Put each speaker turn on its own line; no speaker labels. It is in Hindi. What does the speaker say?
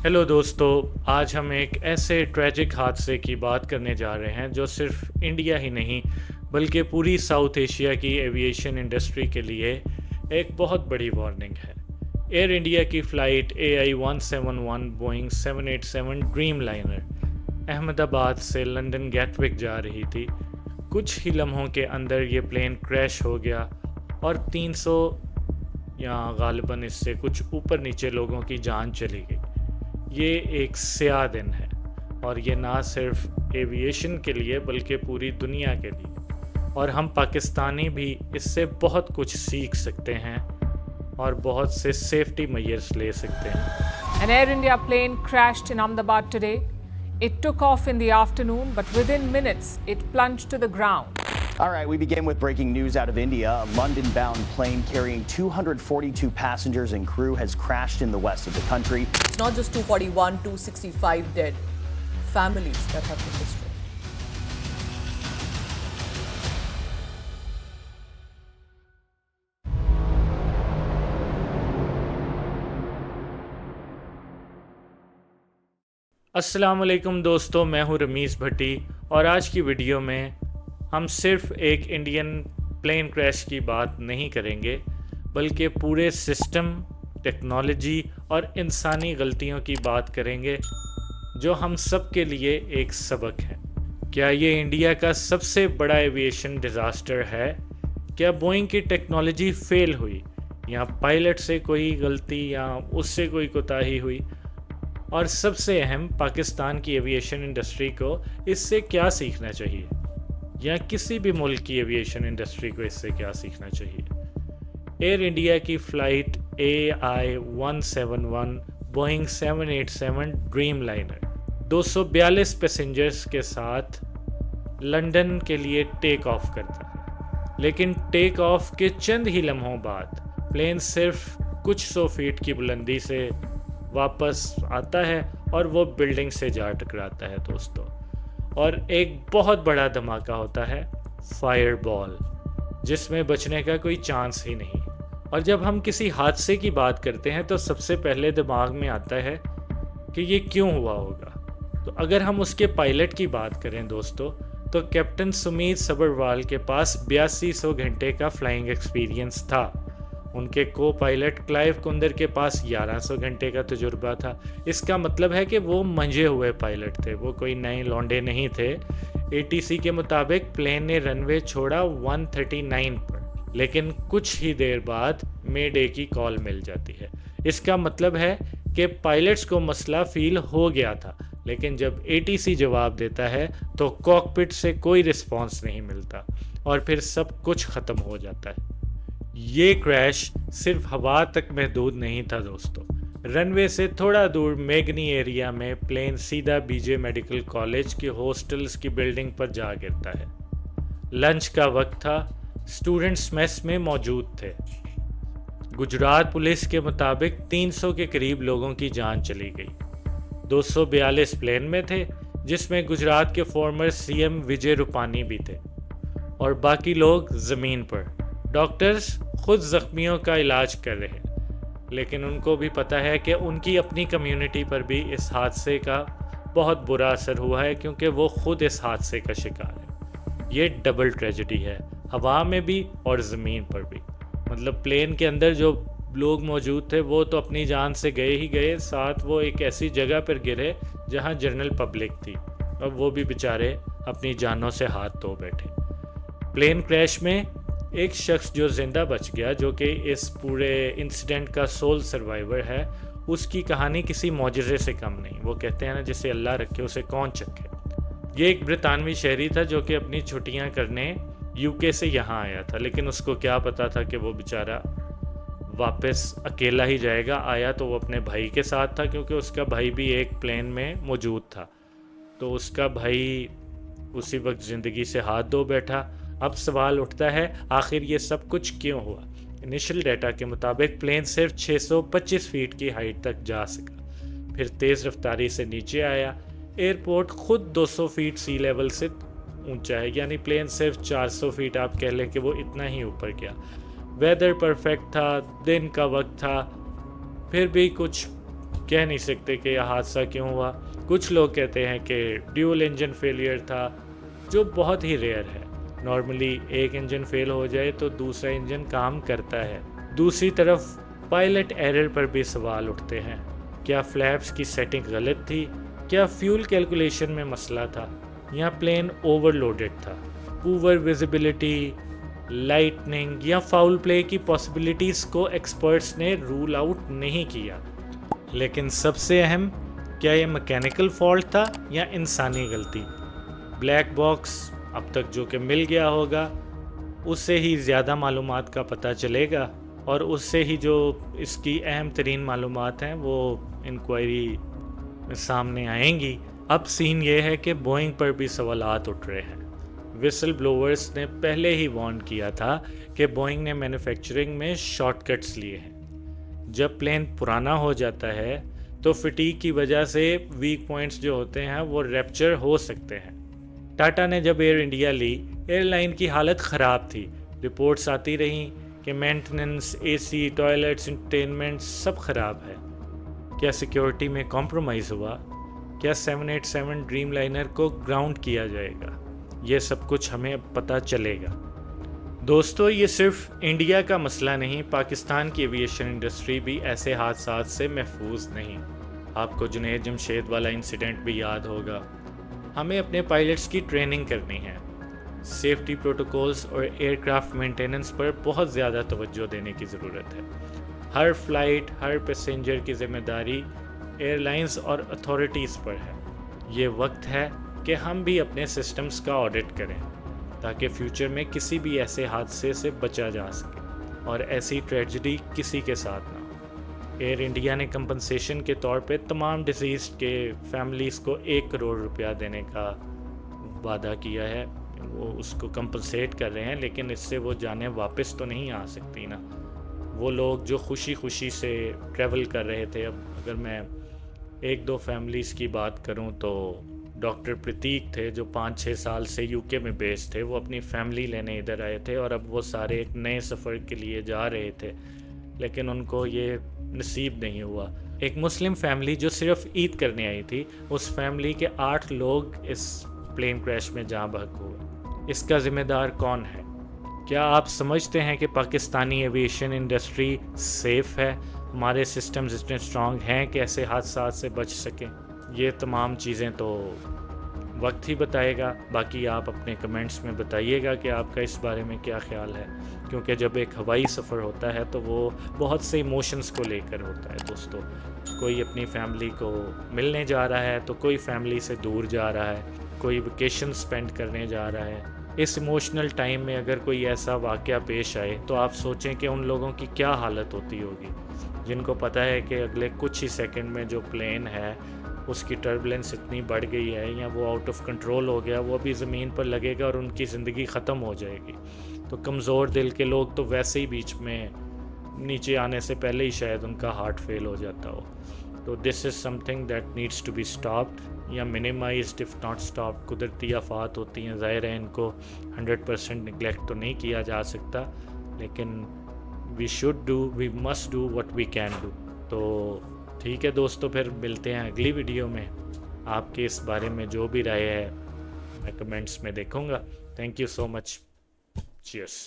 हेलो दोस्तों, आज हम एक ऐसे ट्रैजिक हादसे की बात करने जा रहे हैं जो सिर्फ इंडिया ही नहीं बल्कि पूरी साउथ एशिया की एविएशन इंडस्ट्री के लिए एक बहुत बड़ी वार्निंग है। एयर इंडिया की flight AI-171 Boeing 787 dream liner Ahmedabad से लंदन गैटविक जा रही थी। कुछ ही लम्हों के अंदर ये प्लेन क्रैश हो गया और 300 या गालिबन इससे कुछ ऊपर नीचे लोगों की जान चली गई। ये एक स्याह दिन है और ये ना सिर्फ एविएशन के लिए बल्कि पूरी दुनिया के लिए, और हम पाकिस्तानी भी इससे बहुत कुछ सीख सकते हैं और बहुत से सेफ्टी मेजर्स ले सकते हैं।
An Air India plane crashed in Ahmedabad today. It took off in the afternoon, but within minutes, it plunged to the ground.
All right, we begin with breaking news out of India. A London-bound plane carrying 242 passengers and crew has crashed in the west of the country.
It's not just 241, 265 dead. Families that have been destroyed.
अस्सलाम वालेकुम दोस्तों, मैं हूं रमीज़ भट्टी और आज की वीडियो में हम सिर्फ एक इंडियन प्लेन क्रैश की बात नहीं करेंगे बल्कि पूरे सिस्टम, टेक्नोलॉजी और इंसानी गलतियों की बात करेंगे जो हम सब के लिए एक सबक है। क्या ये इंडिया का सबसे बड़ा एविएशन डिज़ास्टर है? क्या बोइंग की टेक्नोलॉजी फेल हुई या पायलट से कोई गलती या उससे कोई कोताही हुई? और सबसे अहम, पाकिस्तान की एविएशन इंडस्ट्री को इससे क्या सीखना चाहिए या किसी भी मुल्क की एविएशन इंडस्ट्री को इससे क्या सीखना चाहिए। एयर इंडिया की flight AI-171 Boeing 787 dream liner 242 passengers के साथ लंदन के लिए टेक ऑफ करता है, लेकिन टेक ऑफ के चंद ही लम्हों बाद प्लेन सिर्फ कुछ 100 फीट की बुलंदी से वापस आता है और वो बिल्डिंग से जा टकराता है दोस्तों, और एक बहुत बड़ा धमाका होता है, फायर बॉल, जिसमें बचने का कोई चांस ही नहीं। और जब हम किसी हादसे की बात करते हैं तो सबसे पहले दिमाग में आता है कि ये क्यों हुआ होगा। तो अगर हम उसके पायलट की बात करें दोस्तों, तो कैप्टन सुमीत सबरवाल के पास 8200 घंटे का फ्लाइंग एक्सपीरियंस था। उनके को पायलट क्लाइव कुंदर के पास 1100 घंटे का तजुर्बा था। इसका मतलब है कि वो मंजे हुए पायलट थे, वो कोई नए लौंडे नहीं थे। ATC के मुताबिक प्लेन ने रनवे छोड़ा 139 पर, लेकिन कुछ ही देर बाद मे डे की कॉल मिल जाती है। इसका मतलब है कि पायलट्स को मसला फील हो गया था, लेकिन जब ATC जवाब देता है तो कॉकपिट से कोई रिस्पॉन्स नहीं मिलता और फिर सब कुछ ख़त्म हो जाता है। ये क्रैश सिर्फ हवा तक महदूद नहीं था दोस्तों। रनवे से थोड़ा दूर मेगनी एरिया में प्लेन सीधा BJ मेडिकल कॉलेज के हॉस्टल्स की बिल्डिंग पर जा गिरता है। लंच का वक्त था, स्टूडेंट्स मेस में मौजूद थे। गुजरात पुलिस के मुताबिक 300 के करीब लोगों की जान चली गई। 242 प्लेन में थे, जिसमें गुजरात के फॉर्मर CM विजय रूपानी भी थे, और बाकी लोग ज़मीन पर। डॉक्टर्स खुद ज़ख्मियों का इलाज कर रहे हैं, लेकिन उनको भी पता है कि उनकी अपनी कम्युनिटी पर भी इस हादसे का बहुत बुरा असर हुआ है, क्योंकि वो खुद इस हादसे का शिकार है। ये डबल ट्रेजेडी है, हवा में भी और ज़मीन पर भी। मतलब प्लेन के अंदर जो लोग मौजूद थे वो तो अपनी जान से गए ही गए, साथ वो एक ऐसी जगह पर गिरे जहाँ जनरल पब्लिक थी, और वो भी बेचारे अपनी जानों से हाथ धो बैठे। प्लेन क्रैश में एक शख्स जो ज़िंदा बच गया, जो कि इस पूरे इंसिडेंट का सोल सर्वाइवर है, उसकी कहानी किसी मौजज़े से कम नहीं। वो कहते हैं ना, जिसे अल्लाह रखे उसे कौन चखे। ये एक ब्रितानवी शहरी था जो कि अपनी छुट्टियां करने UK से यहाँ आया था, लेकिन उसको क्या पता था कि वो बेचारा वापस अकेला ही जाएगा। आया तो वो अपने भाई के साथ था, क्योंकि उसका भाई भी एक प्लेन में मौजूद था। तो उसका भाई उसी वक्त ज़िंदगी से हाथ धो बैठा। अब सवाल उठता है, आखिर ये सब कुछ क्यों हुआ? इनिशियल डाटा के मुताबिक प्लेन सिर्फ 625 फीट की हाइट तक जा सका, फिर तेज़ रफ्तारी से नीचे आया। एयरपोर्ट खुद 200 फीट सी लेवल से ऊंचा है, यानी प्लेन सिर्फ 400 फीट आप कह लें कि वो इतना ही ऊपर गया। वेदर परफेक्ट था, दिन का वक्त था, फिर भी कुछ कह नहीं सकते कि यह हादसा क्यों हुआ। कुछ लोग कहते हैं कि ड्यूल इंजन फेलियर था, जो बहुत ही रेयर है। नॉर्मली एक इंजन फेल हो जाए तो दूसरा इंजन काम करता है। दूसरी तरफ पायलट एरर पर भी सवाल उठते हैं। क्या फ्लैप्स की सेटिंग गलत थी? क्या फ्यूल कैलकुलेशन में मसला था? या प्लेन ओवरलोडेड था? पुअर विजिबिलिटी, लाइटनिंग या फाउल प्ले की पॉसिबिलिटीज़ को एक्सपर्ट्स ने रूल आउट नहीं किया। लेकिन सबसे अहम, क्या यह मैकेनिकल फॉल्ट था या इंसानी गलती? ब्लैक बॉक्स अब तक जो कि मिल गया होगा, उससे ही ज़्यादा मालूमात का पता चलेगा और उससे ही जो इसकी अहम तरीन मालूमात हैं वो इंक्वायरी में सामने आएंगी। अब सीन ये है कि बोइंग पर भी सवालात उठ रहे हैं। विसल ब्लोअर्स ने पहले ही वार्न किया था कि बोइंग ने मैन्युफैक्चरिंग में शॉर्टकट्स लिए हैं। जब प्लेन पुराना हो जाता है तो फटीग की वजह से वीक पॉइंट्स जो होते हैं वो रैप्चर हो सकते हैं। टाटा ने जब एयर इंडिया ली, एयरलाइन की हालत ख़राब थी। रिपोर्ट्स आती रहीं कि मेंटेनेंस, एसी, टॉयलेट्स, एंटरटेनमेंट सब ख़राब है। क्या सिक्योरिटी में कॉम्प्रोमाइज़ हुआ? क्या 787 ड्रीम लाइनर को ग्राउंड किया जाएगा? ये सब कुछ हमें अब पता चलेगा। दोस्तों, ये सिर्फ इंडिया का मसला नहीं, पाकिस्तान की एविएशन इंडस्ट्री भी ऐसे हादसात से महफूज नहीं। आपको जुनैद जमशेद वाला इंसिडेंट भी याद होगा। हमें अपने पायलट्स की ट्रेनिंग करनी है। सेफ्टी प्रोटोकॉल्स और एयरक्राफ्ट मेंटेनेंस पर बहुत ज़्यादा तवज्जो देने की ज़रूरत है। हर फ्लाइट, हर पैसेंजर की जिम्मेदारी एयरलाइंस और अथॉरिटीज़ पर है। ये वक्त है कि हम भी अपने सिस्टम्स का ऑडिट करें ताकि फ्यूचर में किसी भी ऐसे हादसे से बचा जा सके और ऐसी ट्रेजेडी किसी के साथ ना हो। एयर इंडिया ने कंपनसेशन के तौर पे तमाम डिसीज के फैमिलीज़ को 1 करोड़ रुपया देने का वादा किया है। वो उसको कंपनसेट कर रहे हैं, लेकिन इससे वो जानें वापस तो नहीं आ सकती ना। वो लोग जो खुशी खुशी से ट्रैवल कर रहे थे, अब अगर मैं 1-2 फैमिलीज़ की बात करूं तो डॉक्टर प्रतीक थे जो 5-6 साल से यूके में बेस्ड थे। वो अपनी फैमिली लेने इधर आए थे और अब वो सारे एक नए सफ़र के लिए जा रहे थे, लेकिन उनको ये नसीब नहीं हुआ। एक मुस्लिम फैमिली जो सिर्फ ईद करने आई थी, उस फैमिली के 8 लोग इस प्लेन क्रैश में जाँ बहक हुए। इसका ज़िम्मेदार कौन है? क्या आप समझते हैं कि पाकिस्तानी एविएशन इंडस्ट्री सेफ़ है? हमारे सिस्टम्स इतने स्ट्रॉन्ग हैं कि ऐसे हादसा से बच सकें? ये तमाम चीज़ें तो वक्त ही बताएगा। बाकी आप अपने कमेंट्स में बताइएगा कि आपका इस बारे में क्या ख्याल है, क्योंकि जब एक हवाई सफ़र होता है तो वो बहुत से इमोशंस को लेकर होता है। दोस्तों, कोई अपनी फैमिली को मिलने जा रहा है तो कोई फैमिली से दूर जा रहा है, कोई वेकेशन स्पेंड करने जा रहा है। इस इमोशनल टाइम में अगर कोई ऐसा वाक़या पेश आए तो आप सोचें कि उन लोगों की क्या हालत होती होगी, जिनको पता है कि अगले कुछ ही सेकंड में जो प्लेन है उसकी टर्बुलेंस इतनी बढ़ गई है या वो आउट ऑफ कंट्रोल हो गया, वो अभी ज़मीन पर लगेगा और उनकी ज़िंदगी ख़त्म हो जाएगी। तो कमज़ोर दिल के लोग तो वैसे ही बीच में नीचे आने से पहले ही शायद उनका हार्ट फेल हो जाता हो। तो this is something that needs to be stopped या मिनिमाइज्ड इफ़ नॉट स्टॉप्ड। कुदरती आफात होती हैं, ज़ाहिर है इनको 100% निगलेक्ट तो नहीं किया जा सकता, लेकिन we should do, we must do what we can do. तो ठीक है दोस्तों, फिर मिलते हैं अगली वीडियो में। आपके इस बारे में जो भी राय है मैं कमेंट्स में देखूँगा। Thank you so much. Cheers.